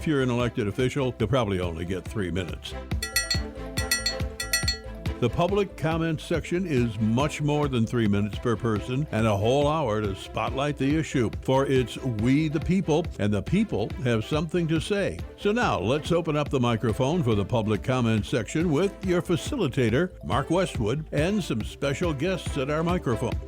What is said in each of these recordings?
If you're an elected official, you'll probably only get 3 minutes. The public comment section is much more than 3 minutes per person and a whole hour to spotlight the issue. For it's we the people, and the people have something to say. So now let's open up the microphone for the public comment section with your facilitator, Mark Westwood, and some special guests at our microphone.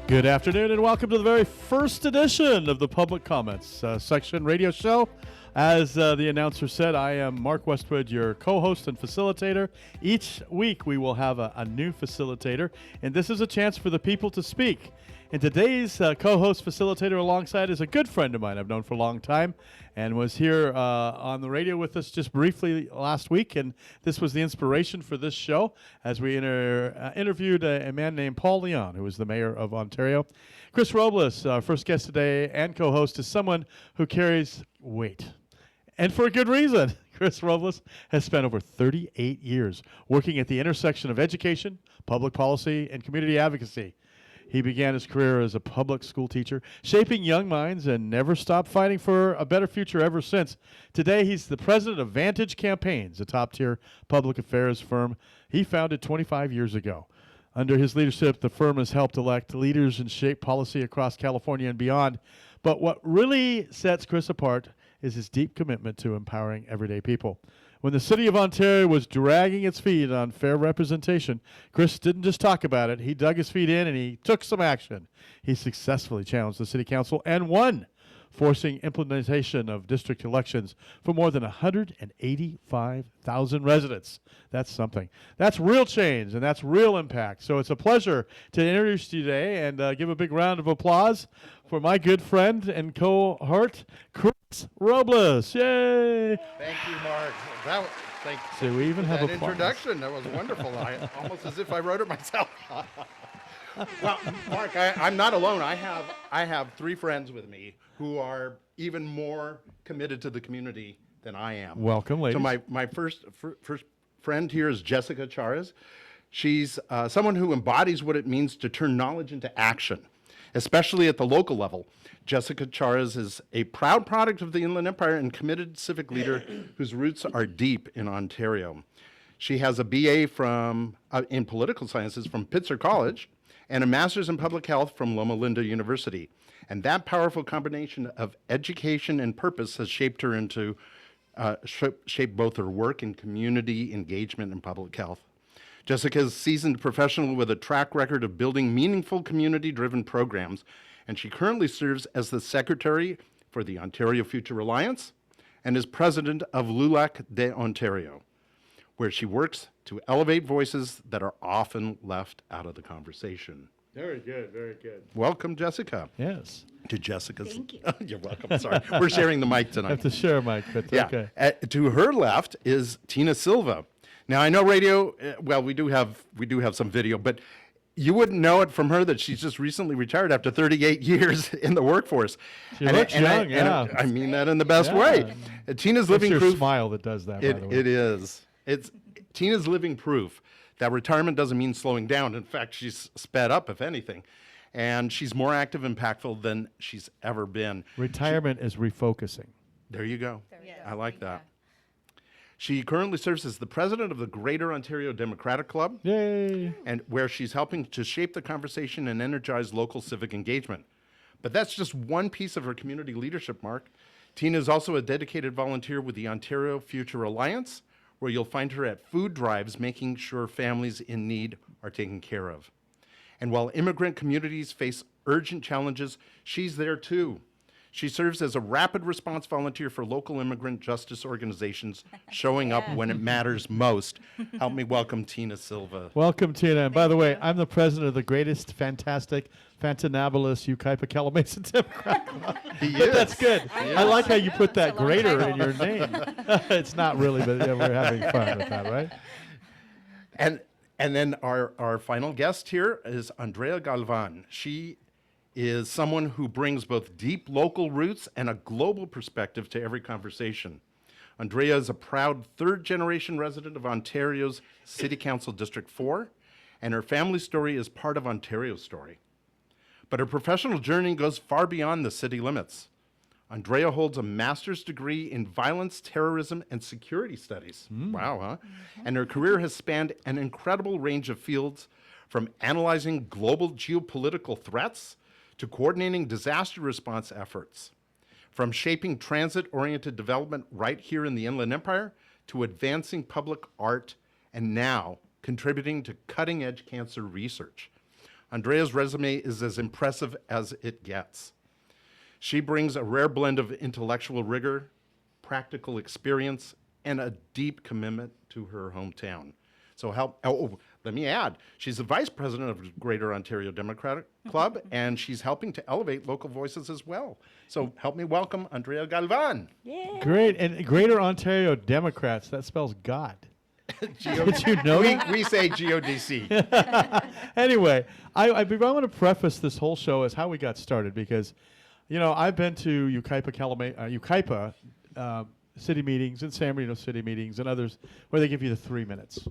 Good afternoon and welcome to the very first edition of the Public Comments Section radio show. As the announcer said, I am Mark Westwood, your co-host and facilitator. Each week we will have a new facilitator, and this is a chance for the people to speak. And today's co-host facilitator alongside is a good friend of mine I've known for a long time and was here on the radio with us just briefly last week. And this was the inspiration for this show as we interviewed a man named Paul Leon, who was the mayor of Ontario. Chris Robles, our first guest today and co-host, is someone who carries weight. And for a good reason. Chris Robles has spent over 38 years working at the intersection of education, public policy, and community advocacy. He began his career as a public school teacher, shaping young minds, and never stopped fighting for a better future ever since. Today, he's the president of Vantage Campaigns, a top-tier public affairs firm he founded 25 years ago. Under his leadership, the firm has helped elect leaders and shape policy across California and beyond. But what really sets Chris apart is his deep commitment to empowering everyday people. When the city of Ontario was dragging its feet on fair representation, Chris didn't just talk about it. He dug his feet in and he took some action. He successfully challenged the city council and won, forcing implementation of district elections for more than 185,000 residents. That's something. That's real change and that's real impact. So it's a pleasure to introduce you today and give a big round of applause for my good friend and cohort, Chris Robles. Yay! Thank you, Mark. Thank you. So we even have that applause. introduction. That was wonderful. Almost as if I wrote it myself. Well, Mark, I'm not alone. I have three friends with me who are even more committed to the community than I am. Welcome, ladies. So my first friend here is Jessica Charas. She's someone who embodies what it means to turn knowledge into action, especially at the local level. Jessica Charas is a proud product of the Inland Empire and committed civic leader whose roots are deep in Ontario. She has a BA in political sciences from Pitzer College and a master's in public health from Loma Linda University. And that powerful combination of education and purpose has shaped her into, shaped both her work and community engagement in public health. Jessica is a seasoned professional with a track record of building meaningful community-driven programs, and she currently serves as the secretary for the Ontario Future Alliance and is president of LULAC de Ontario, where she works to elevate voices that are often left out of the conversation. Very good, very good. Welcome, Jessica. Yes. To Jessica's. Thank you. You're welcome. Sorry. We're sharing the mic I tonight. have to share a mic, but Yeah. okay. To her left is Tina Silva. Now, I know radio, well, we do have some video, but you wouldn't know it from her that she's just recently retired after 38 years in the workforce. She looks young, yeah. I mean that in the best Yeah. way. Tina's It's living your proof. smile that does that, by the way. It is. It's Tina's living proof that retirement doesn't mean slowing down. In fact, she's sped up, if anything. And she's more active and impactful than she's ever been. Retirement is refocusing. There you go. There we go. I like that. She currently serves as the president of the Greater Ontario Democratic Club, Yay! and where she's helping to shape the conversation and energize local civic engagement. But that's just one piece of her community leadership, Mark. Tina is also a dedicated volunteer with the Ontario Future Alliance, where you'll find her at food drives making sure families in need are taken care of. And while immigrant communities face urgent challenges, she's there too. She serves as a rapid response volunteer for local immigrant justice organizations, showing up when it matters most. Help me welcome Tina Silva. Welcome, Tina. And by the way, I'm the president of the greatest, fantastic, fantabulous Ukaipa Calamasa Democrat Club. He But is. that's good. I like how you put that It's a long greater title. in your name. It's not really, but yeah, we're having fun with that, right? And then our final guest here is Andrea Galvan. She is someone who brings both deep local roots and a global perspective to every conversation. Andrea is a proud third-generation resident of Ontario's City Council District 4, and her family story is part of Ontario's story. But her professional journey goes far beyond the city limits. Andrea holds a master's degree in violence, terrorism, and security studies. Wow, huh? And her career has spanned an incredible range of fields, from analyzing global geopolitical threats to coordinating disaster response efforts, from shaping transit-oriented development right here in the Inland Empire to advancing public art, and now contributing to cutting-edge cancer research. Andrea's resume is as impressive as it gets. She brings a rare blend of intellectual rigor, practical experience, and a deep commitment to her hometown. So let me add, she's the vice president of the Greater Ontario Democratic Club, and she's helping to elevate local voices as well. So help me welcome Andrea Galvan. Great. And Greater Ontario Democrats, that spells God. Did you know that? We say GODC. Anyway, I want to preface this whole show as how we got started because, I've been to Yucaipa city meetings and San Marino city meetings and others where they give you the 3 minutes.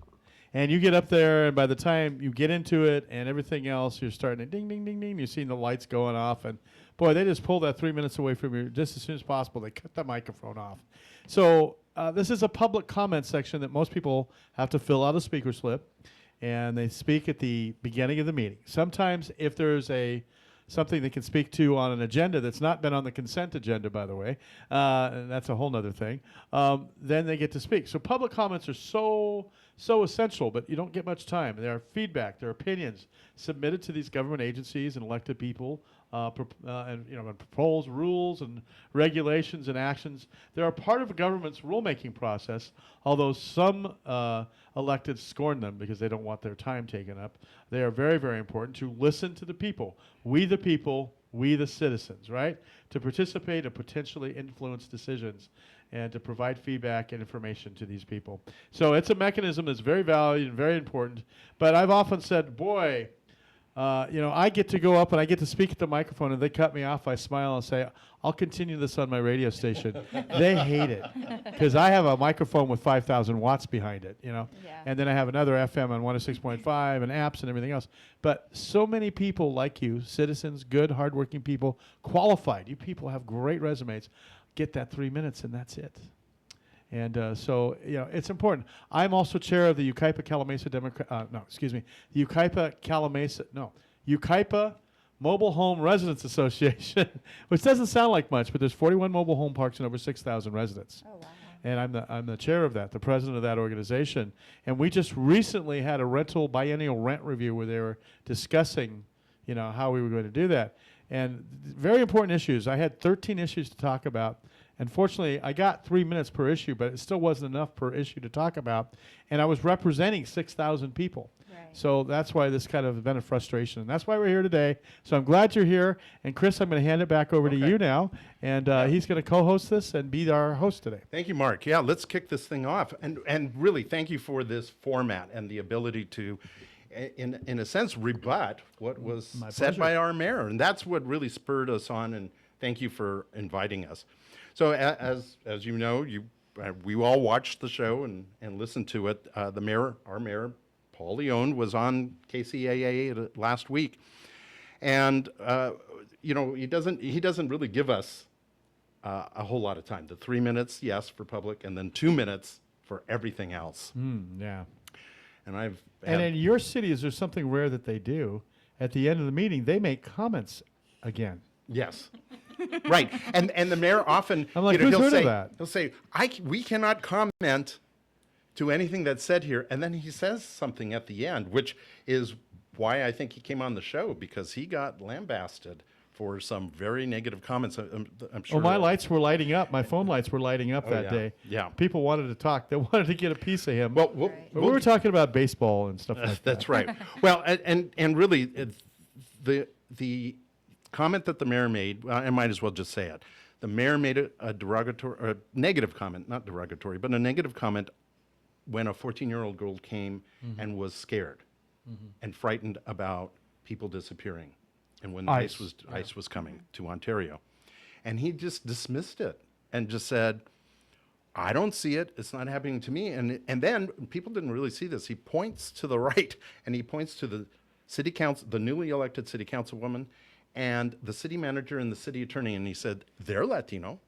And you get up there, and by the time you get into it and everything else, you're starting to ding, ding, ding, ding. You're seeing the lights going off. And, boy, they just pull that 3 minutes away from you just as soon as possible. They cut the microphone off. So this is a public comment section that most people have to fill out a speaker slip, and they speak at the beginning of the meeting. Sometimes if there's something they can speak to on an agenda that's not been on the consent agenda, by the way, and that's a whole nother thing, then they get to speak. So public comments are so essential, but you don't get much time. There are feedback, there are opinions submitted to these government agencies and elected people, and proposed rules and regulations and actions. They are part of a government's rulemaking process, although some electeds scorn them because they don't want their time taken up. They are very, very important to listen to the people. We the people, we the citizens, right? To participate and potentially influence decisions and to provide feedback and information to these people. So it's a mechanism that's very valued and very important. But I've often said, boy, I get to go up and I get to speak at the microphone and they cut me off. I smile and say, I'll continue this on my radio station. They hate it because I have a microphone with 5,000 watts behind it, Yeah. and then I have another FM on 106.5 and apps and everything else. But so many people like you, citizens, good, hardworking people, qualified. You people have great resumes. Get that 3 minutes and that's it. And so, it's important. I'm also chair of the Yucaipa Mobile Home Residents Association, which doesn't sound like much, but there's 41 mobile home parks and over 6,000 residents. Oh, wow. And I'm the chair of that, the president of that organization. And we just recently had a biennial rent review where they were discussing, how we were going to do that. And very important issues. I had 13 issues to talk about. Unfortunately, I got 3 minutes per issue, but it still wasn't enough per issue to talk about. And I was representing 6,000 people. Right. So that's why this kind of been a frustration. And that's why we're here today. So I'm glad you're here. And Chris, I'm going to hand it back over to you now. And he's going to co-host this and be our host today. Thank you, Mark. Yeah, let's kick this thing off. And really, thank you for this format and the ability to, in a sense, rebut what was said by our mayor. And that's what really spurred us on. And thank you for inviting us. So as you know, we all watched the show and listened to it. Our mayor, Paul Leone, was on KCAA last week, and he doesn't really give us a whole lot of time. The 3 minutes, yes, for public, and then 2 minutes for everything else. Yeah. And in your city, is there something rare that they do? At the end of the meeting, they make comments again. Yes. Right. And the mayor often, I'm like, who's heard of that? He'll say, we cannot comment to anything that's said here. And then he says something at the end, which is why I think he came on the show, because he got lambasted for some very negative comments. I'm sure. Oh, my lights were lighting up. My phone lights were lighting up that yeah. day. Yeah. People wanted to talk. They wanted to get a piece of him. Well, But we were talking about baseball and stuff like that. That's right. Well, and really, the comment that the mayor made, I might as well just say it. The mayor made a negative comment, not derogatory, but a negative comment when a 14-year-old girl came and was scared and frightened about people disappearing, and when ICE was coming to Ontario. And he just dismissed it and just said, I don't see it. It's not happening to me. And then people didn't really see this. He points to the right, and he points to the city council, the newly elected city councilwoman, and the city manager and the city attorney, and he said, they're Latino,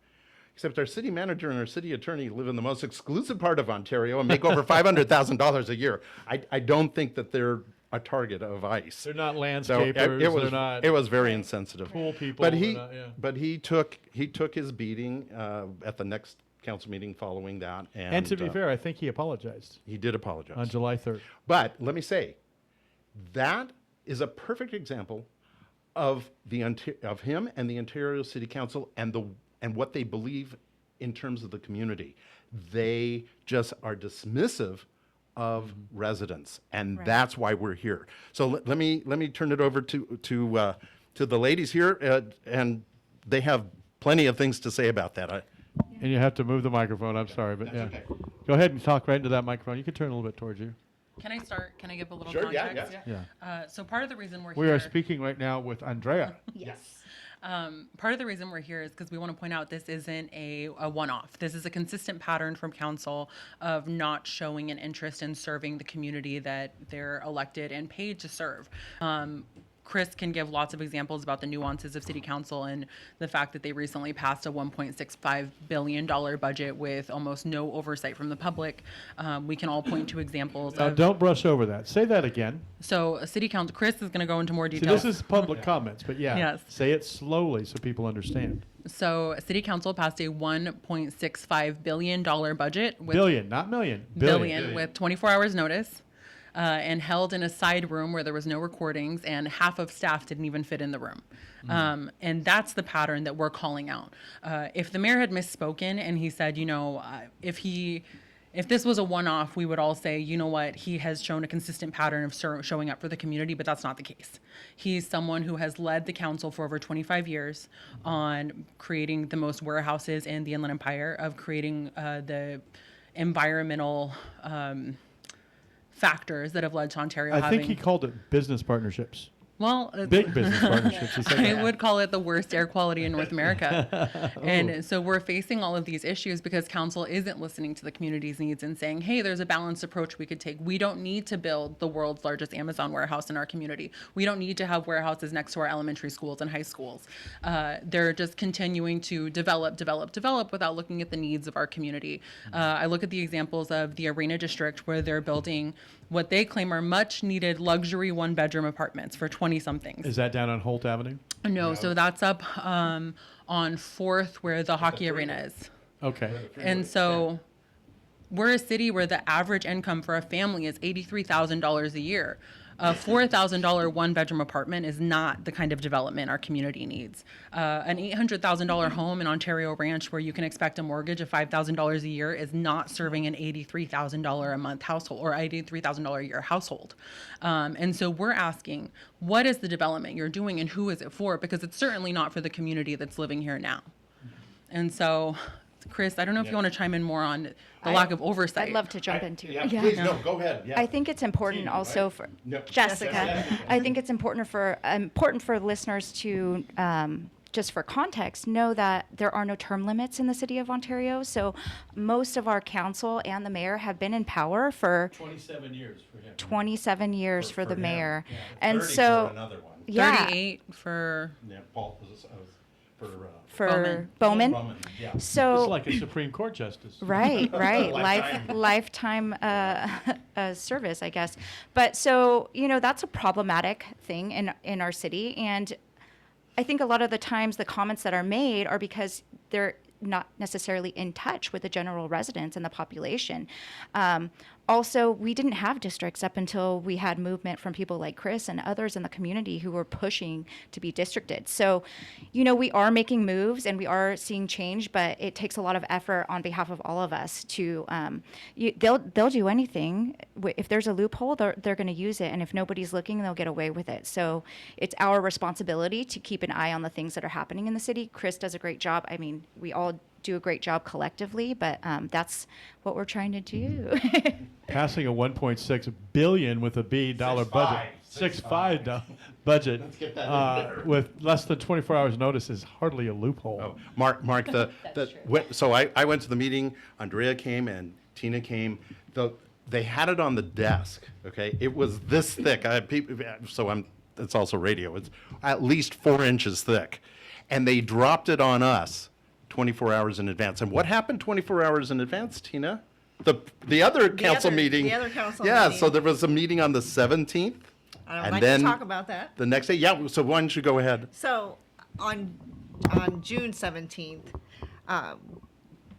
except our city manager and our city attorney live in the most exclusive part of Ontario and make over $500,000 a year. I don't think that they're a target of ICE. They're not So landscapers. They're not it was very insensitive. pool people. But they're he took his beating at the next council meeting following that, And to be fair, I think he apologized he did apologize on July 3rd. But let me say, that is a perfect example of of him and the Ontario City Council and what they believe in terms of the community. They just are dismissive of residents, and that's why we're here. So let me turn it over to the ladies here, and they have plenty of things to say about that. And you have to move the microphone. I'm sorry, but yeah. okay. Go ahead and talk right into that microphone. You can turn a little bit towards you. Can I start? Can I give a little Sure, yeah, context? Yeah. So part of the reason we're We here. are speaking right now with Andrea. Yes. Part of the reason we're here is because we want to point out this isn't a one-off. This is a consistent pattern from council of not showing an interest in serving the community that they're elected and paid to serve. Chris can give lots of examples about the nuances of city council and the fact that they recently passed a $1.65 billion budget with almost no oversight from the public. We can all point to examples of. Don't brush over that. Say that again. So city council, Chris is going to go into more See, details. this is public comments, but yeah. Yes. Say it slowly so people understand. So city council passed a $1.65 billion budget with Billion, not million. billion with 24 hours notice. And held in a side room where there was no recordings, and half of staff didn't even fit in the room. And that's the pattern that we're calling out. If the mayor had misspoken and he said, if this was a one-off, we would all say, you know what, he has shown a consistent pattern of showing up for the community, but that's not the case. He's someone who has led the council for over 25 years on creating the most warehouses in the Inland Empire, of creating the environmental factors that have led to Ontario I having. think he called it business partnerships. Well, Big business partnerships. He said I that. would call it the worst air quality in North America. And so we're facing all of these issues because council isn't listening to the community's needs and saying, hey, there's a balanced approach we could take. We don't need to build the world's largest Amazon warehouse in our community. We don't need to have warehouses next to our elementary schools and high schools. They're just continuing to develop without looking at the needs of our community. I look at the examples of the Arena District where they're building what they claim are much needed luxury one-bedroom apartments for 20-somethings. Is that down on Holt Avenue? No, so that's up on 4th where the hockey arena is. Okay. And so we're a city where the average income for a family is $83,000 a year. A $4,000 one-bedroom apartment is not the kind of development our community needs. An $800,000 home in Ontario Ranch where you can expect a mortgage of $5,000 a year is not serving an $83,000 a month household or $83,000 a year household. And so we're asking, what is the development you're doing and who is it for? Because it's certainly not for the community that's living here now. And so, Chris, I don't know if you want to chime in more on the lack of oversight. I'd love to jump into it. Please, no, go ahead. Yeah. I think it's important also for No. Jessica. I think it's important for listeners to just for context know that there are no term limits in the city of Ontario. So most of our council and the mayor have been in power for 27 years for him. 27 years for the him. mayor, Yeah. and 30 so for another one. yeah, 38 for Yeah, Paul was for Bowman. Yeah. So It's like a Supreme Court justice. Right. Lifetime service, I guess. But so, that's a problematic thing in our city. And I think a lot of the times the comments that are made are because they're not necessarily in touch with the general residents and the population. Also, we didn't have districts up until we had movement from people like Chris and others in the community who were pushing to be districted. So, we are making moves and we are seeing change, but it takes a lot of effort on behalf of all of us to, they'll do anything. If there's a loophole, they're going to use it. And if nobody's looking, they'll get away with it. So it's our responsibility to keep an eye on the things that are happening in the city. Chris does a great job. I mean, we all do a great job collectively, but that's what we're trying to do. Passing a 1.6 billion with a B dollar budget, 6.5 budget with less than 24 hours notice is hardly a loophole. Oh, Mark, so I went to the meeting. Andrea came and Tina came. They had it on the desk. Okay, it was this thick. So I'm it's also radio. It's at least 4 inches thick. And they dropped it on us 24 hours in advance. And what happened 24 hours in advance, Tina? The other council meeting. The other council yeah, meeting. so there was a meeting on the 17th. I don't and like then to talk about that. The next day, yeah, so why don't you go ahead? So on June 17th,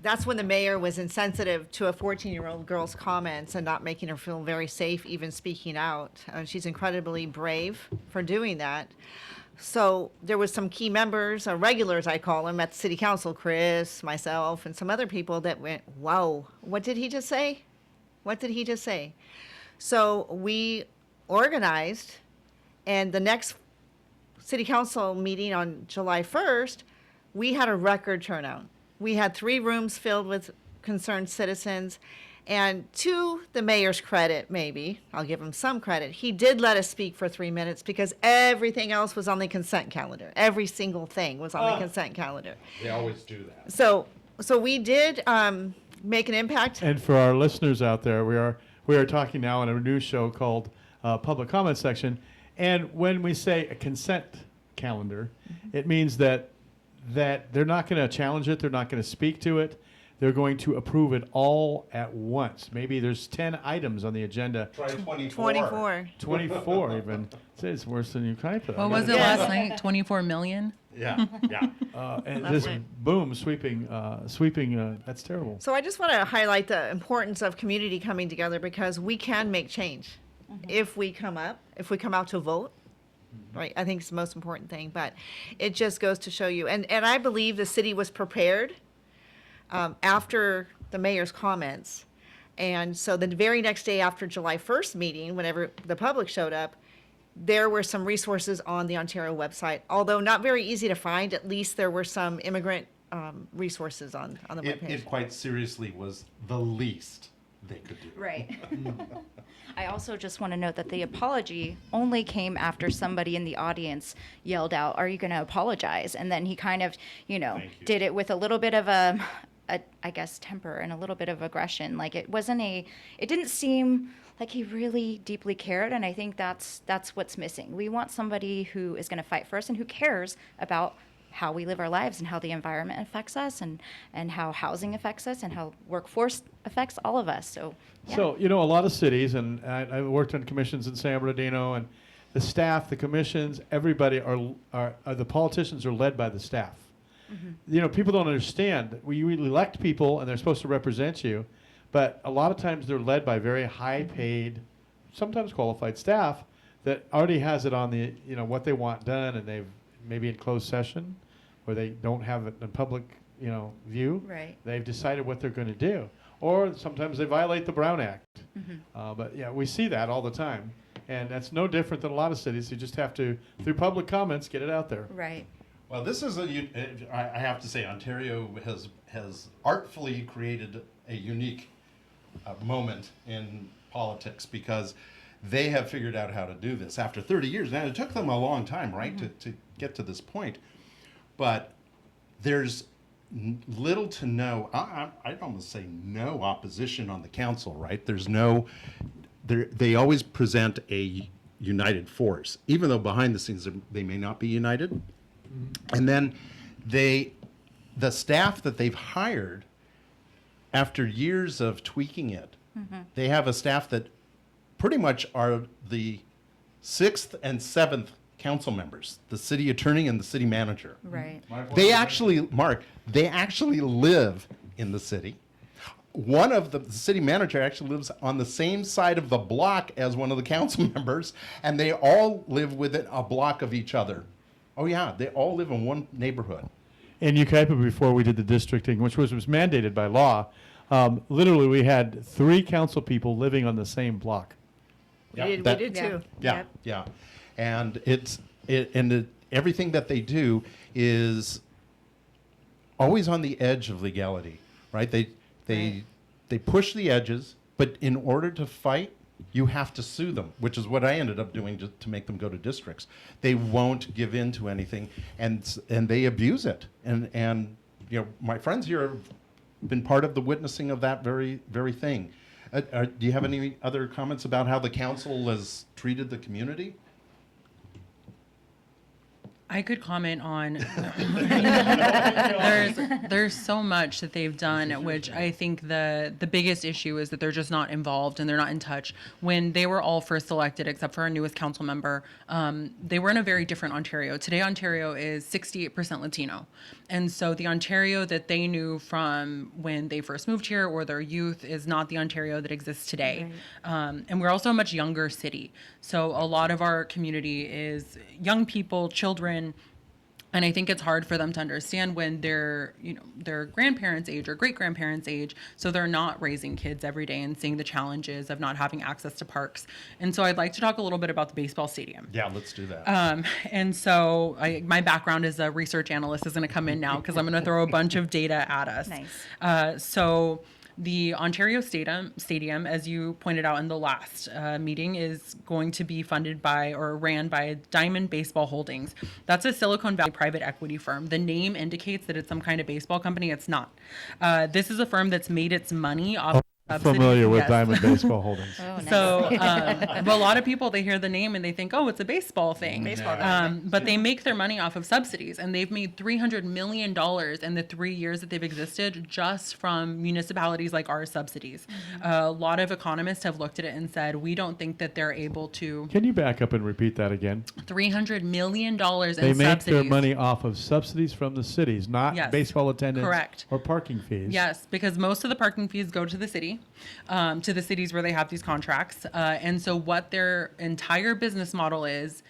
that's when the mayor was insensitive to a 14-year-old girl's comments and not making her feel very safe even speaking out. She's incredibly brave for doing that. So there was some key members, regulars I call them, at the city council, Chris, myself, and some other people that went, whoa, what did he just say? What did he just say? So we organized, and the next city council meeting on July 1st, we had a record turnout. We had 3 rooms filled with concerned citizens. And to the mayor's credit, maybe, I'll give him some credit, he did let us speak for 3 minutes because everything else was on the consent calendar. Every single thing was on the consent calendar. They always do that. So we did make an impact. And for our listeners out there, we are talking now on a new show called Public Comment Section. And when we say a consent calendar, it means that they're not going to challenge it. They're not going to speak to it. They're going to approve it all at once. Maybe there's 10 items on the agenda. Try 24. 24. 24 even. It's worse than you typed it. What was it last night? 24 million? Yeah, yeah. And That's this right. boom, sweeping, that's terrible. So I just want to highlight the importance of community coming together because we can make change if we come out to vote. Right, I think it's the most important thing, but it just goes to show you. And I believe the city was prepared after the mayor's comments. And so the very next day after July 1st meeting, whenever the public showed up, there were some resources on the Ontario website. Although not very easy to find, at least there were some immigrant resources on the webpage. It quite seriously was the least they could do. Right. I also just want to note that the apology only came after somebody in the audience yelled out, "Are you going to apologize?" And then he kind of, Thank you. did it with a little bit of I guess, temper and a little bit of aggression. Like it didn't seem like he really deeply cared. And I think that's what's missing. We want somebody who is going to fight for us and who cares about how we live our lives and how the environment affects us and how housing affects us and how workforce affects all of us. So, yeah. So, a lot of cities, and I worked on commissions in San Bernardino, and the staff, the commissions, everybody are the politicians are led by the staff. Mm-hmm. People don't understand. We elect people, and they're supposed to represent you, but a lot of times they're led by very high-paid, sometimes qualified staff that already has it on the, what they want done, and they've maybe in closed session, where they don't have it in public, view. Right. They've decided what they're going to do. Or sometimes they violate the Brown Act. Mm-hmm. But yeah, we see that all the time. And that's no different than a lot of cities. You just have to, through public comments, get it out there. Right. Well, this is I have to say, Ontario has artfully created a unique moment in politics because they have figured out how to do this after 30 years. Now, it took them a long time, right, to get to this point. But there's little to no, I'd almost say no opposition on the council, right? There's no, they always present a united force, even though behind the scenes they may not be united. And then the staff that they've hired, after years of tweaking it, they have a staff that pretty much are the 6th and 7th council members, the city attorney and the city manager. Right. They actually, Mark, they actually live in the city. One of the city manager actually lives on the same side of the block as one of the council members, and they all live within a block of each other. Oh yeah, they all live in one neighborhood. In Ukaipa, before we did the districting, which was mandated by law, literally we had 3 council people living on the same block. We did Yeah. too. Yeah, Yep. yeah, and everything that they do is always on the edge of legality, right? They push the edges, but in order to fight, you have to sue them, which is what I ended up doing to make them go to districts. They won't give in to anything, and they abuse it. And my friends here have been part of the witnessing of that very thing. Do you have any other comments about how the council has treated the community? I could comment on there's so much that they've done, which I think the biggest issue is that they're just not involved and they're not in touch. When they were all first elected, except for our newest council member, they were in a very different Ontario. Today, Ontario is 68% Latino. And so the Ontario that they knew from when they first moved here or their youth is not the Ontario that exists today. Right. And we're also a much younger city. So a lot of our community is young people, children, and I think it's hard for them to understand when they're, their grandparents' age or great-grandparents' age, so they're not raising kids every day and seeing the challenges of not having access to parks. And so I'd like to talk a little bit about the baseball stadium. Yeah, let's do that. And so my background as a research analyst is going to come in now because I'm going to throw a bunch of data at us. Nice. So the Ontario Stadium, as you pointed out in the last meeting, is going to be funded by or ran by Diamond Baseball Holdings. That's a Silicon Valley private equity firm. The name indicates that it's some kind of baseball company. It's not. This is a firm that's made its money off Familiar with Yes. Diamond Baseball Holdings. Oh, nice. So, but a lot of people, they hear the name and they think, oh, it's a baseball thing. But they make their money off of subsidies, and they've made $300 million in the 3 years that they've existed just from municipalities like our subsidies. A lot of economists have looked at it and said, we don't think that they're able to. Can you back up and repeat that again? $300 million in subsidies. They make their money off of subsidies from the cities, not Yes. baseball attendance Correct. or parking fees. Yes, because most of the parking fees go to the city, to the cities where they have these contracts. And so what their entire business model is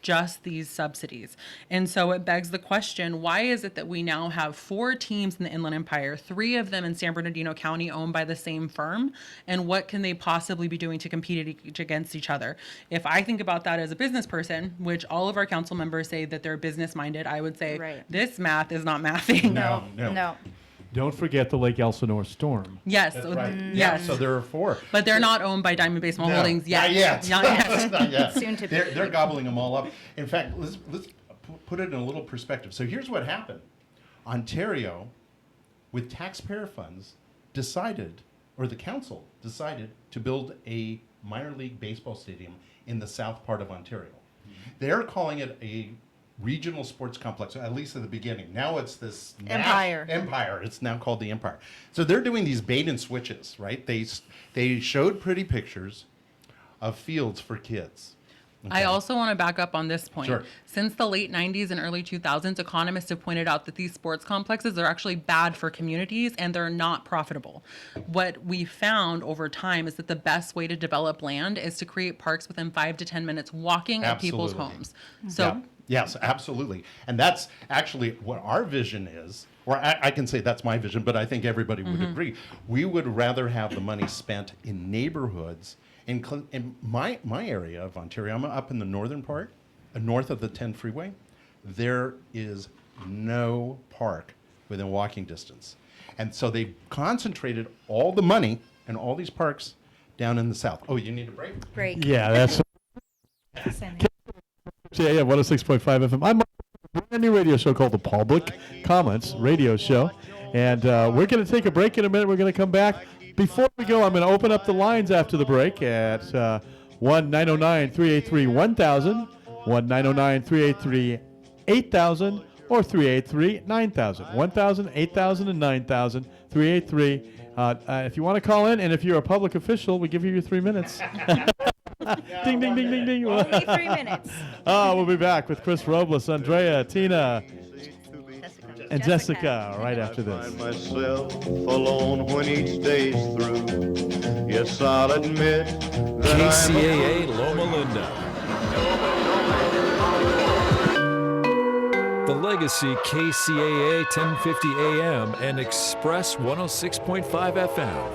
just these subsidies. And so it begs the question, why is it that we now have 4 teams in the Inland Empire, 3 of them in San Bernardino County owned by the same firm? And what can they possibly be doing to compete against each other? If I think about that as a business person, which all of our council members say that they're business minded, I would say Right. this math is not mathing. No. Don't forget the Lake Elsinore storm. Yes. That's right. Yes. Yeah, so there are 4. But they're not owned by Diamond Baseball Holdings yet. Not yet. Not yet. Not yet. Soon to be. They're gobbling them all up. In fact, let's put it in a little perspective. So here's what happened. Ontario, with taxpayer funds, decided, or the council decided, to build a minor league baseball stadium in the south part of Ontario. They're calling it a regional sports complex, at least at the beginning. Now it's this Empire. Empire. It's now called the Empire. So they're doing these bait and switches, right? They showed pretty pictures of fields for kids. I also want to back up on this point. Sure. Since the late 90s and early 2000s, economists have pointed out that these sports complexes are actually bad for communities and they're not profitable. What we found over time is that the best way to develop land is to create parks within 5 to 10 minutes walking of people's Absolutely. homes. So Yeah. Yes, absolutely. And that's actually what our vision is, or I can say that's my vision, but I think everybody would agree. We would rather have the money spent in neighborhoods. In my area of Ontario, I'm up in the northern part, north of the 10 freeway. There is no park within walking distance. And so they concentrated all the money and all these parks down in the south. Oh, you need a break? Break. Yeah, that's yeah, 106.5 FM. I'm on a brand new radio show called The Public Comments Radio Show. And we're going to take a break in a minute. We're going to come back. Before we go, I'm going to open up the lines after the break at 1-909-383-1000, 1-909-383-8000, or 383-9000. 1000, 8000, and 9000, 383. If you want to call in, and if you're a public official, we give you your 3 minutes. Ding, ding, ding, ding, ding. Only 3 minutes. We'll be back with Chris Robles, Andrea, Tina, and Jessica right after this. Find myself alone when each day's through. Yes, I'll admit that KCAA Loma Linda. The Legacy KCAA 1050 AM and Express 106.5 FM.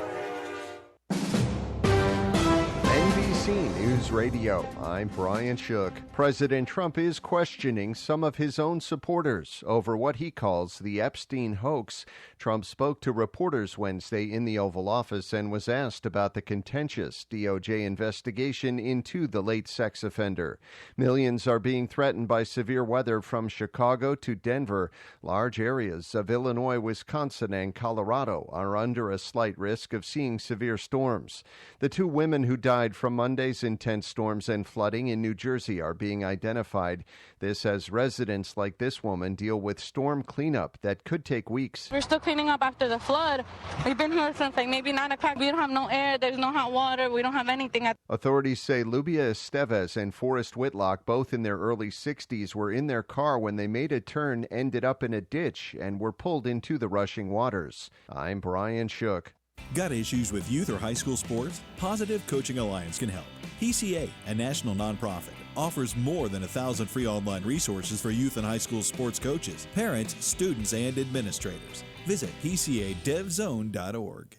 NBC News Radio, I'm Brian Shook. President Trump is questioning some of his own supporters over what he calls the Epstein hoax. Trump spoke to reporters Wednesday in the Oval Office and was asked about the contentious DOJ investigation into the late sex offender. Millions are being threatened by severe weather from Chicago to Denver. Large areas of Illinois, Wisconsin, and Colorado are under a slight risk of seeing severe storms. The 2 women who died from Sunday's intense storms and flooding in New Jersey are being identified. This as residents like this woman deal with storm cleanup that could take weeks. We're still cleaning up after the flood. We've been here since like maybe 9 o'clock. We don't have no air. There's no hot water. We don't have anything. Authorities say Lubia Esteves and Forrest Whitlock, both in their early 60s, were in their car when they made a turn, ended up in a ditch, and were pulled into the rushing waters. I'm Brian Shook. Got issues with youth or high school sports? Positive Coaching Alliance can help. PCA, a national nonprofit, offers more than 1,000 free online resources for youth and high school sports coaches, parents, students, and administrators. Visit PCADevZone.org.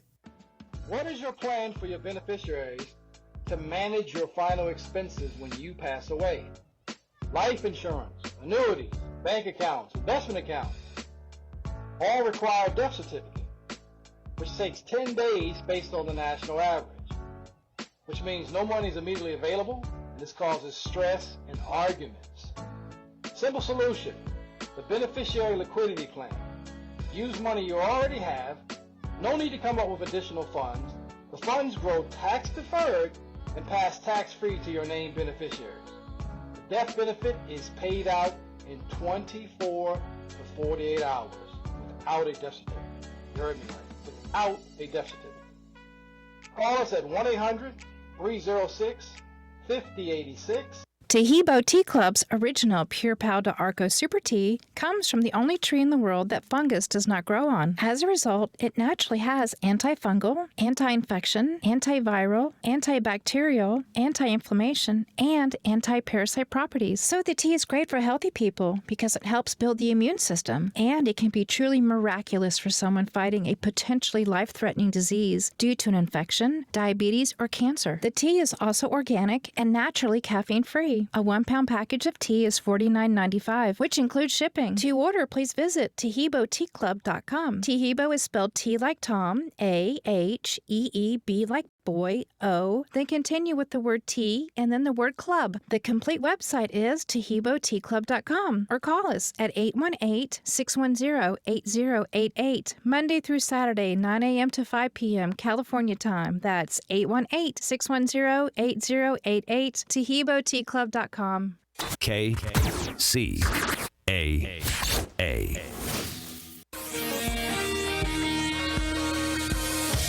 What is your plan for your beneficiaries to manage your final expenses when you pass away? Life insurance, annuities, bank accounts, investment accounts, all require a death certificate, which takes 10 days based on the national average, which means no money is immediately available, and this causes stress and arguments. Simple solution, the beneficiary liquidity plan. Use money you already have, no need to come up with additional funds. The funds grow tax deferred and pass tax-free to your named beneficiaries. The death benefit is paid out in 24 to 48 hours without a death certificate. You heard me right. Without a death certificate. Call us at 1-800-306-5086. Tahibo Tea Club's original Pure Pau de Arco Super Tea comes from the only tree in the world that fungus does not grow on. As a result, it naturally has antifungal, anti-infection, antiviral, antibacterial, anti-inflammation, and anti-parasite properties. So the tea is great for healthy people because it helps build the immune system, and it can be truly miraculous for someone fighting a potentially life-threatening disease due to an infection, diabetes, or cancer. The tea is also organic and naturally caffeine-free. A 1-pound package of tea is $49.95, which includes shipping. To order, please visit TahiboTeaClub.com. Tahibo is spelled T like Tom, A-H-E-E-B like boy, O, then continue with the word tea and then the word club. The complete website is TahiboTeaClub.com or call us at 818-610-8088, Monday through Saturday, 9 a.m. to 5 p.m. California time. That's 818-610-8088, TahiboTeaClub.com. KCAA.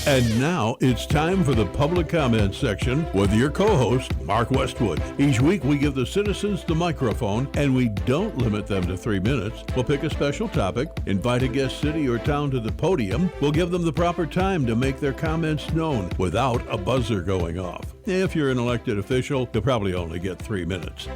And now it's time for the public comment section with your co-host, Mark Westwood. Each week we give the citizens the microphone, and we don't limit them to 3 minutes. We'll pick a special topic, invite a guest city or town to the podium. We'll give them the proper time to make their comments known without a buzzer going off. If you're an elected official, you'll probably only get 3 minutes.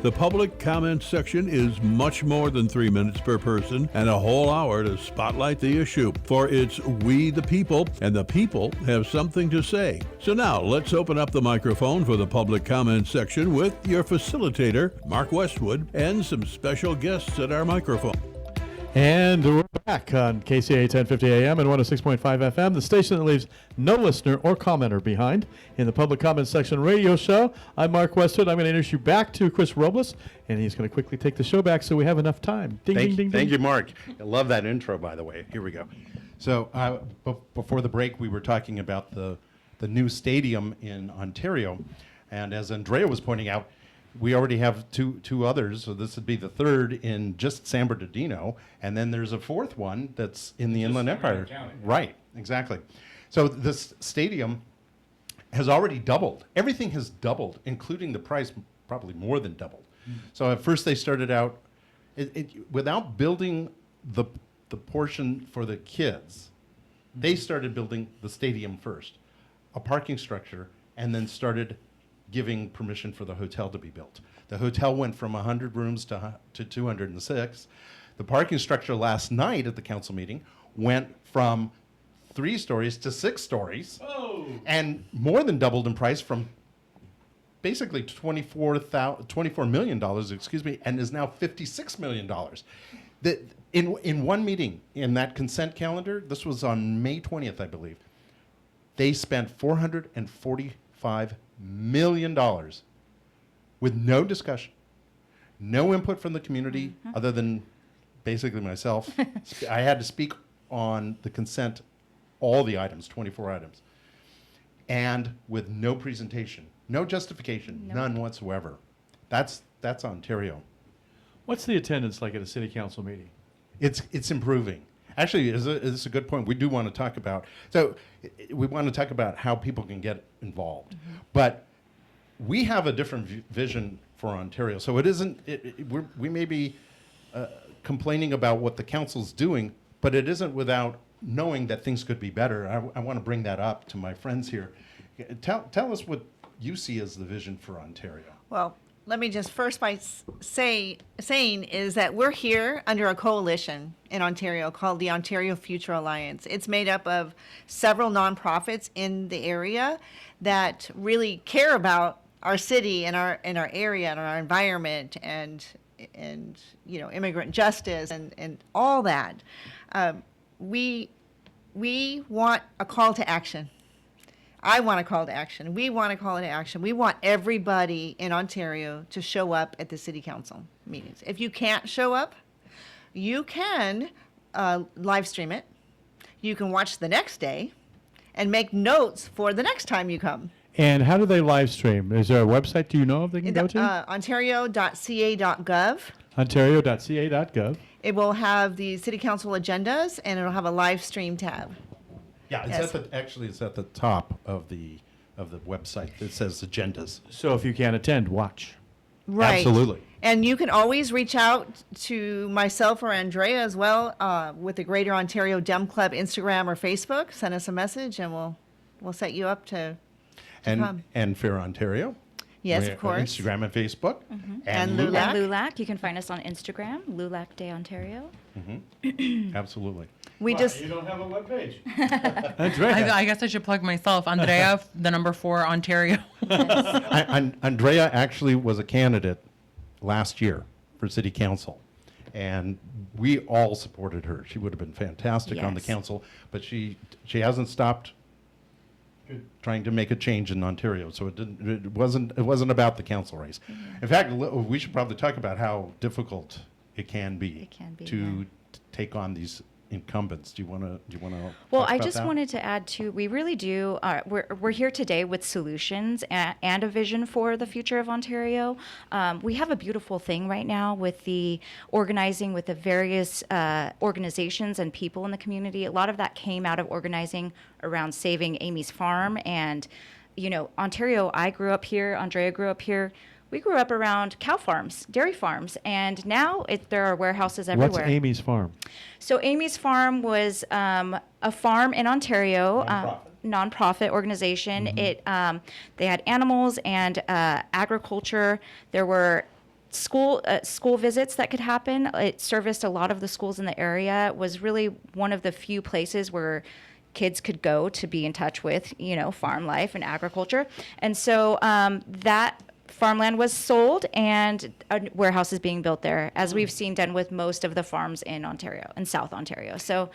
The public comment section is much more than 3 minutes per person and a whole hour to spotlight the issue, for it's we the people, and the people have something to say. So now let's open up the microphone for the public comment section with your facilitator, Mark Westwood, and some special guests at our microphone. And we're back on KCA 1050 AM and 106.5 FM, the station that leaves no listener or commenter behind. In the public comment section radio show, I'm Mark Westwood. I'm going to introduce you back to Chris Robles, and he's going to quickly take the show back so we have enough time. Ding, ding, ding, Thank ding. you, Mark. I love that intro, by the way. Here we go. So before the break, we were talking about the new stadium in Ontario. And as Andrea was pointing out, we already have two others, so this would be the third in just San Bernardino, and then there's a fourth one that's in the Inland Empire. County. Right, exactly. So this stadium has already doubled. Everything has doubled, including the price, probably more than doubled. So at first they started out, without building the portion for the kids, they started building the stadium first, a parking structure, and then started giving permission for the hotel to be built. The hotel went from 100 rooms to 206. The parking structure last night at the council meeting went from 3 stories to 6 stories, and more than doubled in price from basically $24 million, and is now $56 million. In one meeting in that consent calendar, this was on May 20th, I believe, they spent $445 million with no discussion, no input from the community other than basically myself. I had to speak on the consent, all the items, 24 items. and with no presentation, no justification, none whatsoever. That's Ontario. What's the attendance like at a city council meeting? It's improving. Actually, it's a good point. We do want to talk about. So we want to talk about how people can get involved, but we have a different vision for Ontario. So it isn't. We may be complaining about what the council's doing, but it isn't without knowing that things could be better. I want to bring that up to my friends here. Tell us what you see as the vision for Ontario. Well, let me just first by saying is that we're here under a coalition in Ontario called the Ontario Future Alliance. It's made up of several nonprofits in the area that really care about our city and our area and our environment and immigrant justice and all that. We want a call to action. I want a call to action. We want a call to action. We want everybody in Ontario to show up at the city council meetings. If you can't show up, you can live stream it. You can watch the next day and make notes for the next time you come. And how do they live stream? Is there a website do you know of they can go to? Ontario.ca.gov. Ontario.ca.gov. It will have the city council agendas and it'll have a live stream tab. Yeah, it's at the top of the website. It says agendas. So if you can't attend, watch. Right. Absolutely. And you can always reach out to myself or Andrea as well with the Greater Ontario Dem Club Instagram or Facebook. Send us a message and we'll set you up to come. And Fair Ontario. Yes, of course. Instagram and Facebook. And And LULAC. LULAC. You can find us on Instagram, LULAC Day Ontario. Absolutely. We just You don't have a webpage. I guess I should plug myself. Andrea, the number 4, Ontario. Andrea actually was a candidate last year for city council, and we all supported her. She would have been fantastic on the Yes. council, but she hasn't stopped trying to make a change in Ontario. So it wasn't about the council race. In fact, we should probably talk about how difficult it can be, to take on these incumbents. Do you want to? Well, I just wanted to add too. We really do. We're here today with solutions and a vision for the future of Ontario. We have a beautiful thing right now with the organizing with the various organizations and people in the community. A lot of that came out of organizing around saving Amy's Farm and, Ontario. I grew up here. Andrea grew up here. We grew up around cow farms, dairy farms, and now there are warehouses everywhere. What's Amy's Farm? So Amy's Farm was a farm in Ontario, nonprofit organization. It they had animals and agriculture. There were school visits that could happen. It serviced a lot of the schools in the area. It was really one of the few places where kids could go to be in touch with, farm life and agriculture. And so that farmland was sold and a warehouse is being built there, as we've seen done with most of the farms in Ontario and South Ontario. So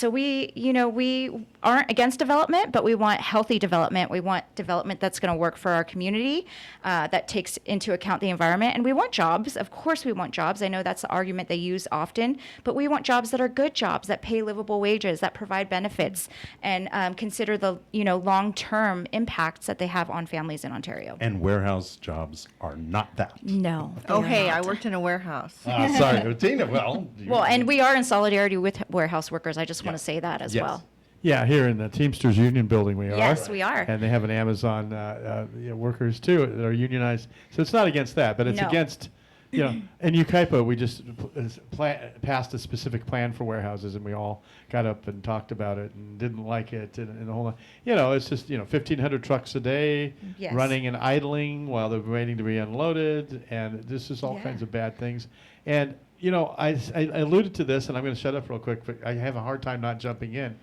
we aren't against development, but we want healthy development. We want development that's going to work for our community, that takes into account the environment. And we want jobs. Of course we want jobs. I know that's the argument they use often, but we want jobs that are good jobs, that pay livable wages, that provide benefits, and consider the, long-term impacts that they have on families in Ontario. And warehouse jobs are not that. No. Oh, hey, I worked in a warehouse. Sorry, Tina. Well, and we are in solidarity with warehouse workers. I just want to say that as well. Yeah, here in the Teamsters Union building we are. Yes, we are. And they have an Amazon workers too that are unionized. So it's not against that, but it's against, in Ukaipa we just passed a specific plan for warehouses, and we all got up and talked about it and didn't like it, and the whole, it's just 1,500 trucks a day running and idling while they're waiting to be unloaded, and this is all kinds of bad things. And I alluded to this, and I'm going to shut up real quick, but I have a hard time not jumping in.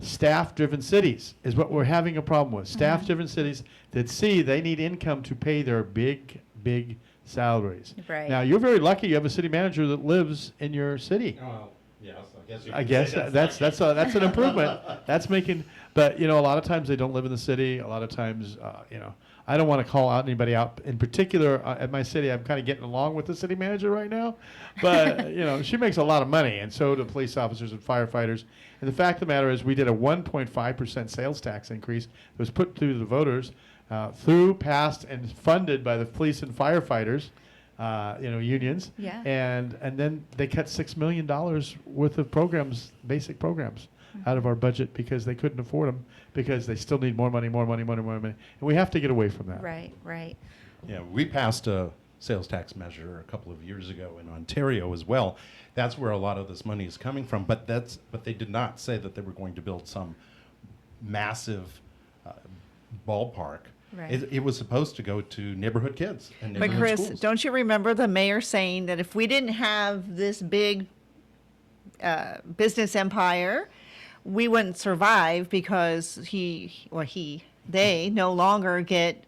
Staff-driven cities is what we're having a problem with. Staff-driven cities that see they need income to pay their big salaries. Right. Now, you're very lucky you have a city manager that lives in your city. Oh, yes. I guess that's an improvement. That's making, but a lot of times they don't live in the city. A lot of times, I don't want to call out anybody out in particular at my city. I'm kind of getting along with the city manager right now, but she makes a lot of money, and so do police officers and firefighters. And the fact of the matter is, we did a 1.5% sales tax increase that was put through the voters, passed, and funded by the police and firefighters. Unions. Yeah. And then they cut $6 million worth of programs, basic programs, out of our budget because they couldn't afford them because they still need more money. And we have to get away from that. Right. Yeah, we passed a sales tax measure a couple of years ago in Ontario as well. That's where a lot of this money is coming from. But they did not say that they were going to build some massive ballpark. Right. It was supposed to go to neighborhood kids and But neighborhood Chris, schools. don't you remember the mayor saying that if we didn't have this big business empire, we wouldn't survive because they no longer get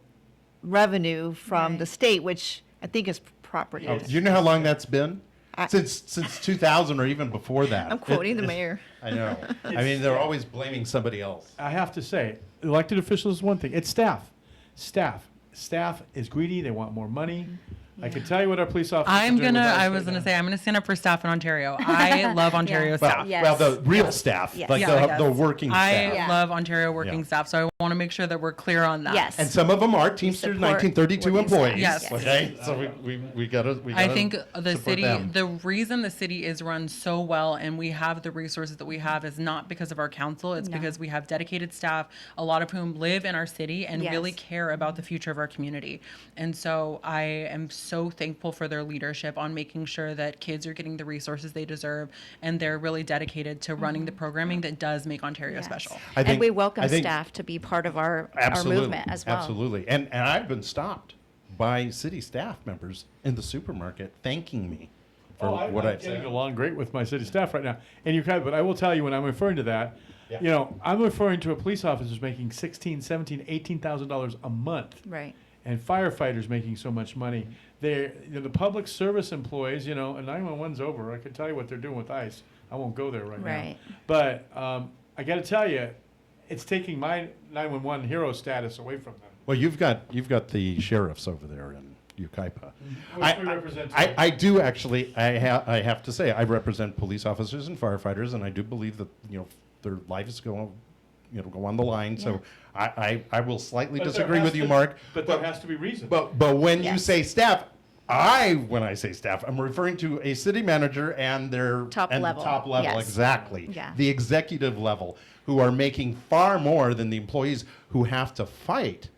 revenue from the state, which I think is property. Do you know how long that's been? Since 2000 or even before that. I'm quoting the mayor. I know. I mean, they're always blaming somebody else. I have to say, elected officials is one thing. It's staff. Staff is greedy. They want more money. I can tell you what our police officers are doing with us I right was gonna now. say, I'm gonna stand up for staff in Ontario. I love Ontario staff. Well, the real staff, like the working staff. I love Ontario working staff, so I want to make sure that we're clear on that. Yes. And some of them are Teamsters 1932 working staff. employees. Yes. Okay. So we gotta. I think the support city, them. the reason the city is run so well and we have the resources that we have is not because of our council. It's because we have dedicated staff, a lot of whom live in our city and really care about the future of our community. And so I am so thankful for their leadership on making sure that kids are getting the resources they deserve, and they're really dedicated to running the programming that does make Ontario special. And we welcome staff to be part of our movement as well. Absolutely. And I've been stopped by city staff members in the supermarket thanking me for what I've getting said. along great with my city staff right now. And but I will tell you, when I'm referring to that, I'm referring to a police officer making $16,000, $17,000, $18,000 a month. Right. And firefighters making so much money. The public service employees, and 911's over. I can tell you what they're doing with ICE. I won't go there right now. But I got to tell you, it's taking my 911 hero status away from them. Well, you've got the sheriffs over there in Yucaipa. Which we represent. I do actually. I have to say I represent police officers and firefighters, and I do believe that their lives go on the line. So I will slightly disagree with you, Mark. But there has to be reason. But when you say staff, when I say staff, I'm referring to a city manager and their Top level. The top level, Yes. exactly. Yeah. The executive level, who are making far more than the employees who have to fight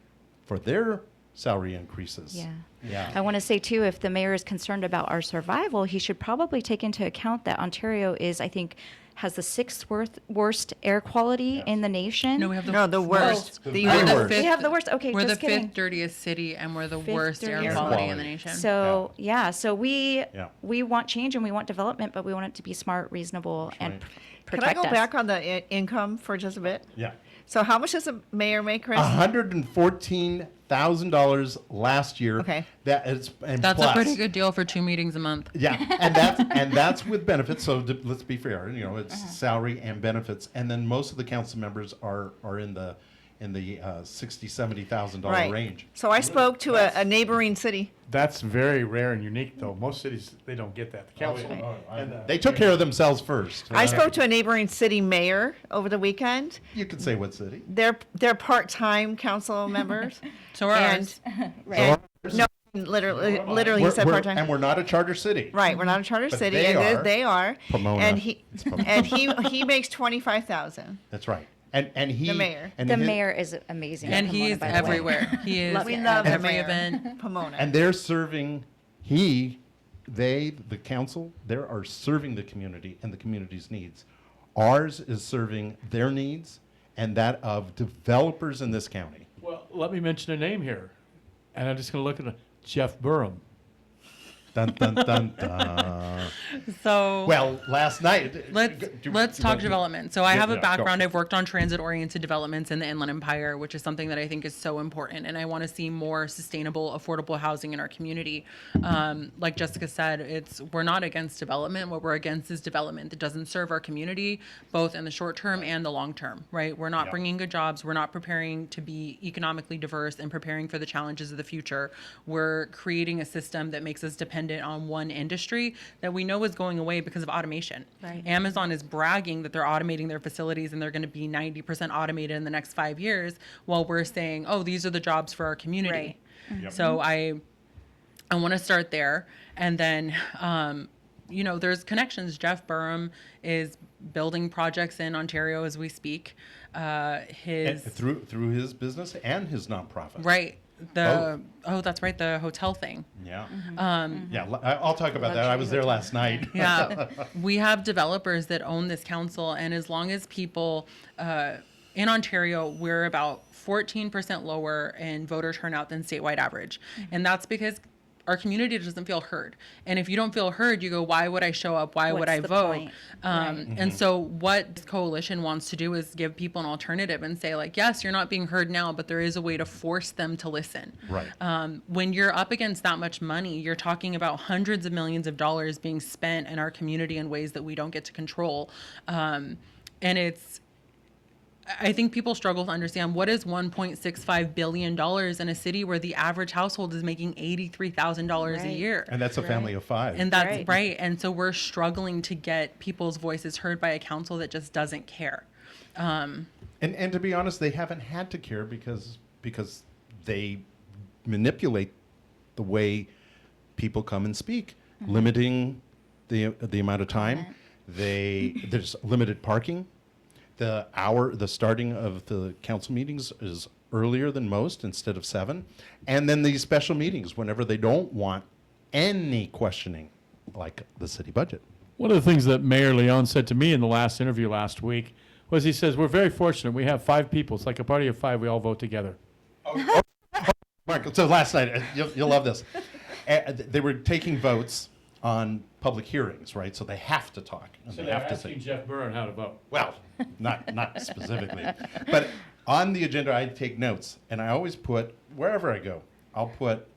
for their salary increases. Yeah. I want to say too, if the mayor is concerned about our survival, he should probably take into account that Ontario is, I think, has the sixth worst air quality in the nation. No, we have the worst. The The worst. worst. We have the worst. Okay, We're the just kidding. fifth dirtiest city, and we're the Fifth worst air dirtiest quality quality. in the nation. So so we want change and we want development, but we want it to be smart, reasonable, and Can protect I go us. back on the income for just a bit? Yeah. So how much does the mayor make, Chris? $114,000 last year. Okay. That's plus. a pretty good deal for 2 meetings a month. Yeah, and that's with benefits. So let's be fair. It's salary and benefits, and then most of the council members are in the $60,000-$70,000 range. So I spoke to a neighboring city. That's very rare and unique, though. Most cities, they don't get that. The council. They took care of themselves first. I spoke to a neighboring city mayor over the weekend. You could say what city? They're part-time council members. So are ours. No, literally he said part-time. And we're not a charter city. Right, we're not a charter But city, they and are. they are. Pomona. And he It's Pomona. and he makes $25,000. That's right. And he The mayor. The mayor is amazing. And in Pomona, he's by the way. everywhere. He is We at love the every mayor. event. Pomona. And they're serving. The council, they are serving the community and the community's needs. Ours is serving their needs and that of developers in this county. Well, let me mention a name here, and I'm just going to look at Jeff Burham. Dun, dun, dun, dun. So Well, last night. let's talk development. So I have a go. background. I've worked on transit-oriented developments in the Inland Empire, which is something that I think is so important. And I want to see more sustainable, affordable housing in our community. Like Jessica said, we're not against development. What we're against is development that doesn't serve our community, both in the short term and the long term, right? We're not bringing good jobs. We're not preparing to be economically diverse and preparing for the challenges of the future. We're creating a system that makes us dependent on one industry that we know is going away because of automation. Right. Amazon is bragging that they're automating their facilities and they're going to be 90% automated in the next 5 years, while we're saying, oh, these are the jobs for our community. Right. Yep. So I want to start there. And then, there's connections. Jeff Burham is building projects in Ontario as we speak. Through his business and his nonprofit. Right. That's right, the hotel thing. Yeah. Yeah, I'll talk about that. I was there last night. Yeah. We have developers that own this council, and as long as people in Ontario, we're about 14% lower in voter turnout than statewide average. And that's because our community doesn't feel heard. And if you don't feel heard, you go, why would I show up? Why would I vote? And so what this coalition wants to do is give people an alternative and say, like, yes, you're not being heard now, but there is a way to force them to listen. Right. When you're up against that much money, you're talking about hundreds of millions of dollars being spent in our community in ways that we don't get to control. And I think people struggle to understand, what is $1.65 billion in a city where the average household is making $83,000 a year. And that's a family of 5. And that's right. And so we're struggling to get people's voices heard by a council that just doesn't care. And to be honest, they haven't had to care because they manipulate the way people come and speak, limiting the amount of time. There's limited parking. The starting of the council meetings is earlier than most, instead of 7. And then these special meetings whenever they don't want any questioning, like the city budget. One of the things that Mayor Leon said to me in the last interview last week was, he says, we're very fortunate. We have 5 people. It's like a party of 5. We all vote together. Mark, so last night, you'll love this. They were taking votes on public hearings, right? So they have to talk. And So they they're have to asking say, Jeff Burham how to vote. well, not specifically. But on the agenda, I take notes. And I always put, wherever I go, I'll put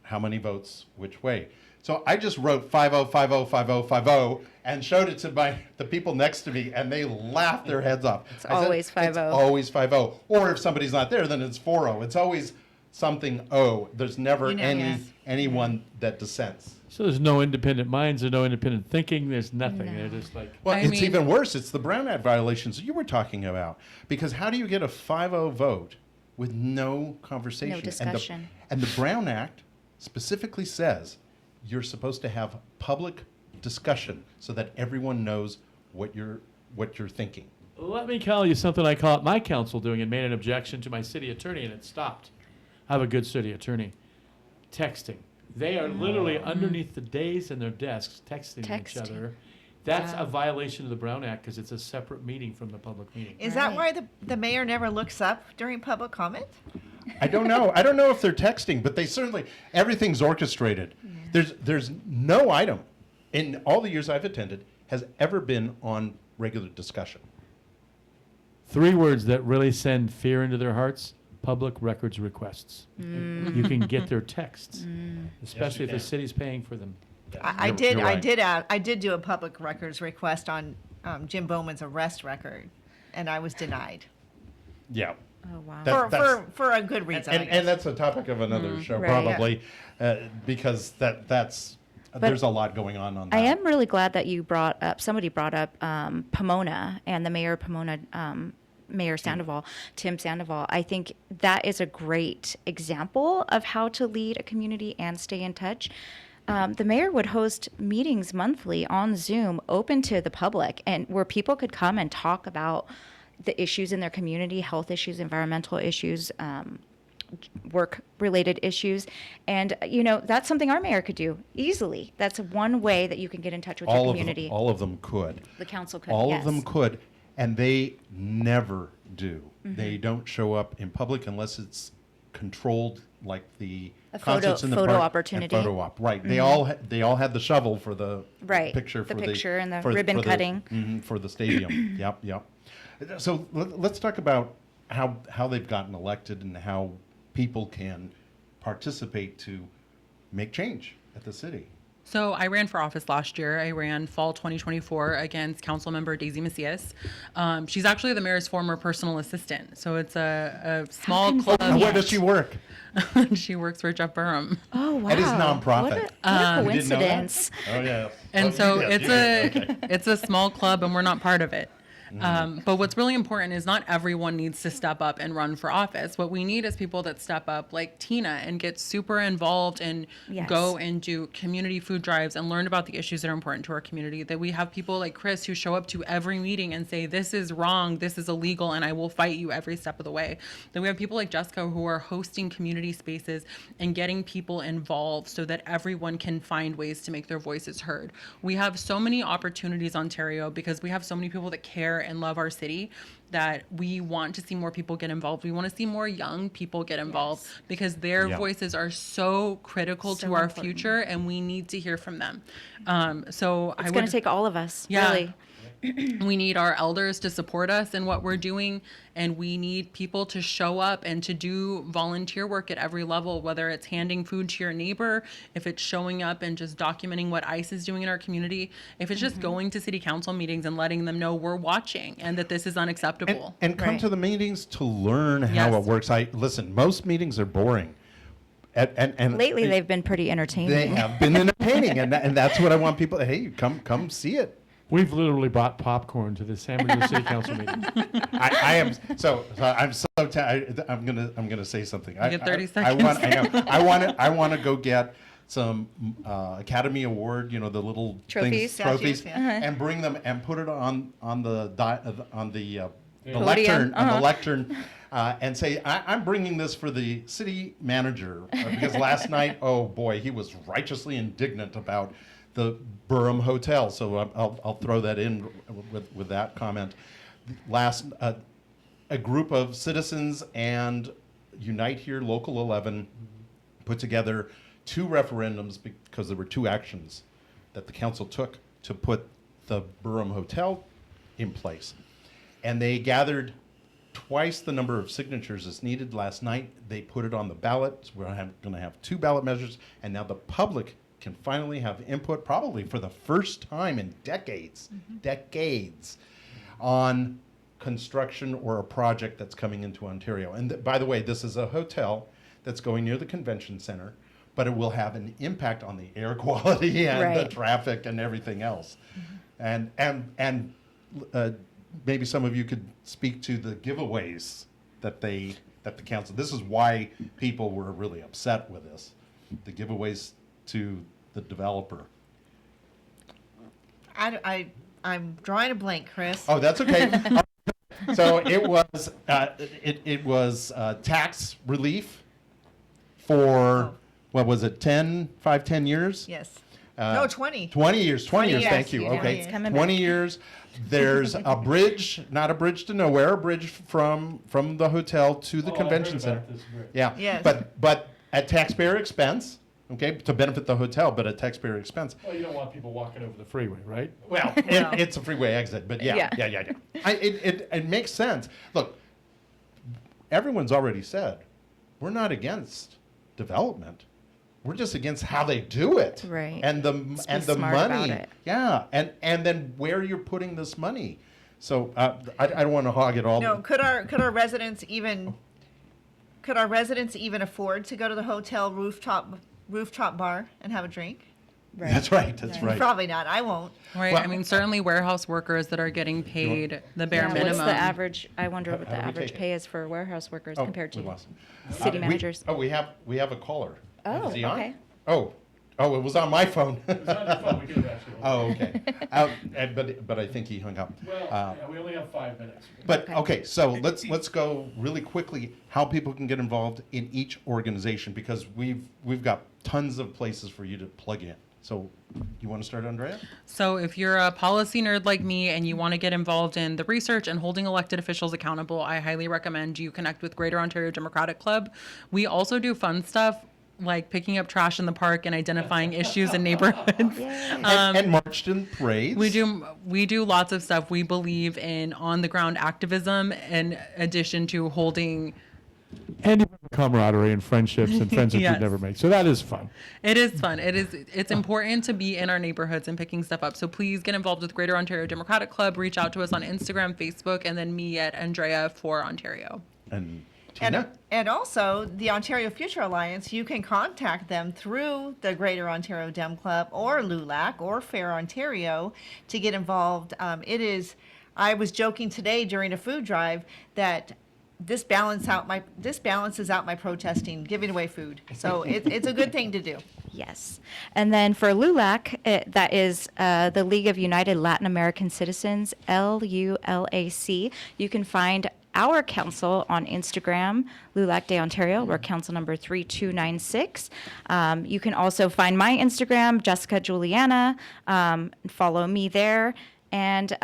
how many votes which way. So I just wrote 50505050 and showed it to the people next to me, and they laughed their heads off. It's always 50. It's always 50. Or if somebody's not there, then it's 40. It's always something O. There's never anyone that dissents. So there's no independent minds, there's no independent thinking, there's nothing. They're just like... Well, it's even worse. It's the Brown Act violations you were talking about. Because how do you get a 5-0 vote with no conversation? No discussion. And the Brown Act specifically says you're supposed to have public discussion so that everyone knows what you're thinking. Let me tell you something I caught my council doing and made an objection to my city attorney, and it stopped. I have a good city attorney. Texting. They are literally underneath the days in their desks texting each other. That's a violation of the Brown Act because it's a separate meeting from the public meeting. Is that why the mayor never looks up during public comment? I don't know. I don't know if they're texting, but they certainly, everything's orchestrated. There's no item in all the years I've attended has ever been on regular discussion. 3 words that really send fear into their hearts: public records requests. You can get their texts, especially if the city's paying for them. I did do a public records request on Jim Bowman's arrest record, and I was denied. Yeah. Oh, wow. For a good reason. And that's a topic of another show, probably, because there's a lot going on that. I am really glad that somebody brought up Pomona and the mayor of Pomona, Mayor Sandoval, Tim Sandoval. I think that is a great example of how to lead a community and stay in touch. The mayor would host meetings monthly on Zoom, open to the public, and where people could come and talk about the issues in their community, health issues, environmental issues, work-related issues. And, that's something our mayor could do easily. That's one way that you can get in touch with your community. All of them could. The council could, All yes. of them could. And they never do. They don't show up in public unless it's controlled, like the A concerts in the photo park, opportunity. and photo op, right? Mhm. They all had the shovel for the Right, picture the for picture and the for ribbon for cutting. for the stadium. Yep. So let's talk about how they've gotten elected and how people can participate to make change at the city. So I ran for office last year. I ran fall 2024 against Councilmember Daisy Macias. She's actually the mayor's former personal assistant. So it's a small club. And where does she work? She works for Jeff Burham. Oh, wow. It is nonprofit. What a You didn't know that? coincidence. Oh yeah. And Oh, so you did, okay. it's a small club and we're not part of it. But what's really important is not everyone needs to step up and run for office. What we need is people that step up like Tina and get super involved and Yes. go and do community food drives and learn about the issues that are important to our community. That we have people like Chris who show up to every meeting and say, this is wrong, this is illegal, and I will fight you every step of the way. Then we have people like Jessica who are hosting community spaces and getting people involved so that everyone can find ways to make their voices heard. We have so many opportunities, Ontario, because we have so many people that care and love our city, that we want to see more people get involved. We want to see more young people get involved because their Yeah. voices are so critical So to our important. future, and we need to hear from them. So It's going to take all of us, really. We need our elders to support us in what we're doing, and we need people to show up and to do volunteer work at every level, whether it's handing food to your neighbor, if it's showing up and just documenting what ICE is doing in our community, if it's just going to city council meetings and letting them know we're watching and that this is unacceptable. And come Right. to the meetings to learn how Yes. it works. Listen, most meetings are boring. And Lately, they've been pretty entertaining. they have been entertaining, and that's what I want people. Hey, come see it. We've literally brought popcorn to the San Bernardino City Council meeting. I am so I'm so I'm gonna say something. You get 30 seconds. I want to go get some Academy Award, the little Trophies. trophies, Statues, yeah. and bring them and put it on the Podium, lectern on uh-huh. the lectern. And say, I'm bringing this for the city manager because last night, oh boy, he was righteously indignant about the Burham Hotel. So I'll throw that in with that comment. A group of citizens and Unite Here Local 11 put together 2 referendums because there were 2 actions that the council took to put the Burham Hotel in place. And they gathered twice the number of signatures as needed. Last night, they put it on the ballot. So we're going to have 2 ballot measures, and now the public can finally have input, probably for the first time in decades, on construction or a project that's coming into Ontario. And by the way, this is a hotel that's going near the convention center, but it will have an impact on the air quality and Right. the traffic and everything else. And maybe some of you could speak to the giveaways that the council. This is why people were really upset with this. The giveaways to the developer. I'm drawing a blank, Chris. Oh, that's okay. So it was tax relief for what was it, 10 years? Yes. No, 20. 20 years. 20 years. years. Thank you. Yeah, Okay. it's coming 20 back. years. There's a bridge, not a bridge to nowhere, a bridge from the hotel to the convention center. Yeah. Yes. But at taxpayer expense, okay, to benefit the hotel, but at taxpayer expense. Well, you don't want people walking over the freeway, right? Well, it's a freeway exit, but yeah. It makes sense. Look, everyone's already said we're not against development. We're just against how they do it. Right. And the Let's be and the smart about money. it. Yeah. And then where you're putting this money. So I don't want to hog it all. No, could our residents even afford to go to the hotel rooftop bar and have a drink? Right. That's right. That's right. Probably not. I won't. Right. Well- I mean, certainly warehouse workers that are getting paid the bare Yeah, minimum. what's the average? I wonder what How the do we average take it? pay is for warehouse workers Oh, compared we to lost him. city managers. We have a caller. Oh, Is he on? okay. Oh, it was on my phone. Oh, okay. Well, But I think he hung up. we only have 5 minutes. But okay, so let's go really quickly how people can get involved in each organization because we've got tons of places for you to plug in. So you want to start, Andrea? So if you're a policy nerd like me and you want to get involved in the research and holding elected officials accountable, I highly recommend you connect with Greater Ontario Democratic Club. We also do fun stuff like picking up trash in the park and identifying issues in neighborhoods. And marched in parades. We do lots of stuff. We believe in on-the-ground activism in addition to holding... And camaraderie and friendships and friendships Yes. you'd never make. So that is fun. It is fun. It's important to be in our neighborhoods and picking stuff up. So please get involved with Greater Ontario Democratic Club. Reach out to us on Instagram, Facebook, and then me at Andrea for Ontario. And Tina? And also the Ontario Future Alliance, you can contact them through the Greater Ontario Dem Club or LULAC or Fair Ontario to get involved. I was joking today during a food drive that this balances out my protesting, giving away food. So it's a good thing to do. Yes. And then for LULAC, that is the League of United Latin American Citizens, LULAC. You can find our council on Instagram, LULAC de Ontario. We're council number 3296. You can also find my Instagram, Jessica Juliana. Follow me there. And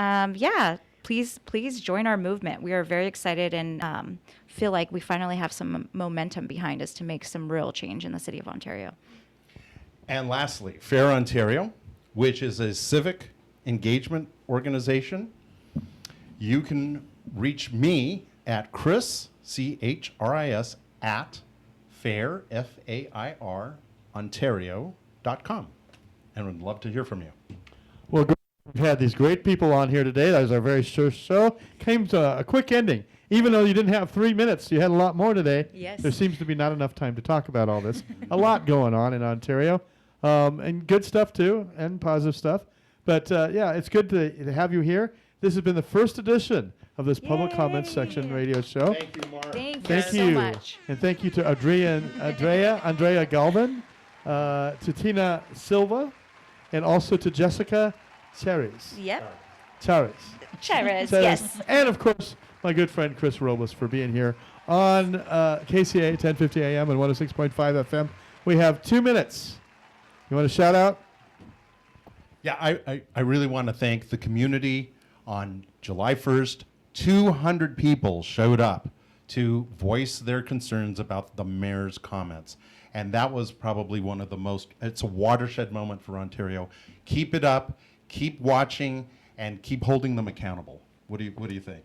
please join our movement. We are very excited and feel like we finally have some momentum behind us to make some real change in the city of Ontario. And lastly, Fair Ontario, which is a civic engagement organization. You can reach me at Chris, CHRIS, at fair, FAIR, Ontario.com. And would love to hear from you. Well, we've had these great people on here today. That was our very first show. Came to a quick ending. Even though you didn't have 3 minutes, you had a lot more today. Yes. There seems to be not enough time to talk about all this. A lot going on in Ontario. And good stuff, too, and positive stuff. But, it's good to have you here. This has been the first edition of this Public Comments Section radio show. Thank you, Mark. Thank Thank you you. so much. And thank you to Andrea Galvin, to Tina Silva, and also to Jessica Charis. Yep. Charis. Cheers, yes. And, of course, my good friend Chris Robles for being here on KCA 1050 AM and 106.5 FM. We have 2 minutes. You want to shout out? Yeah, I really want to thank the community. On July 1st, 200 people showed up to voice their concerns about the mayor's comments. And that was probably one of the it's a watershed moment for Ontario. Keep it up, keep watching, and keep holding them accountable. What do you think?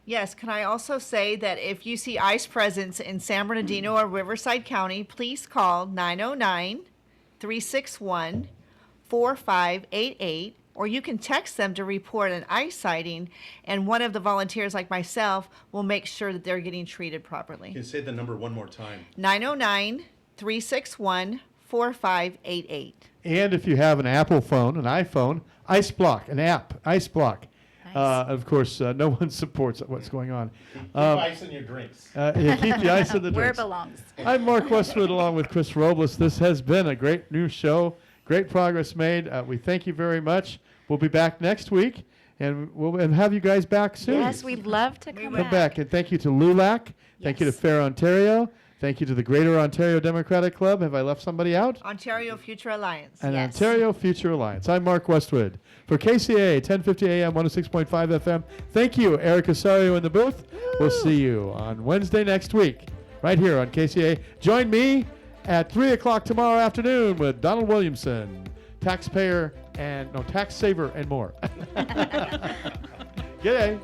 Yes, can I also say that if you see ICE presence in San Bernardino or Riverside County, please call 909-361-4588, or you can text them to report an ICE sighting, and one of the volunteers like myself will make sure that they're getting treated properly. Can you say the number one more time? 909-361-4588. And if you have an Apple phone, an iPhone, Ice Block, an app, Ice Block. Nice. Of course, no one supports what's going on. Keep ice in your drinks. Keep the ice in the Where it drinks. belongs. I'm Mark Westwood along with Chris Robles. This has been a great new show. Great progress made. We thank you very much. We'll be back next week, and we'll have you guys back soon. Yes, we'd love to come back. And thank you to LULAC. Thank you to Fair Ontario. Thank you to the Greater Ontario Democratic Club. Have I left somebody out? Ontario Future Alliance. And Yes. Ontario Future Alliance. I'm Mark Westwood. For KCA 1050 AM, 106.5 FM, thank you, Eric Osario in the booth. We'll see you on Wednesday next week, right here on KCA. Join me at 3 o'clock tomorrow afternoon with Donald Williamson, tax saver and more. G'day.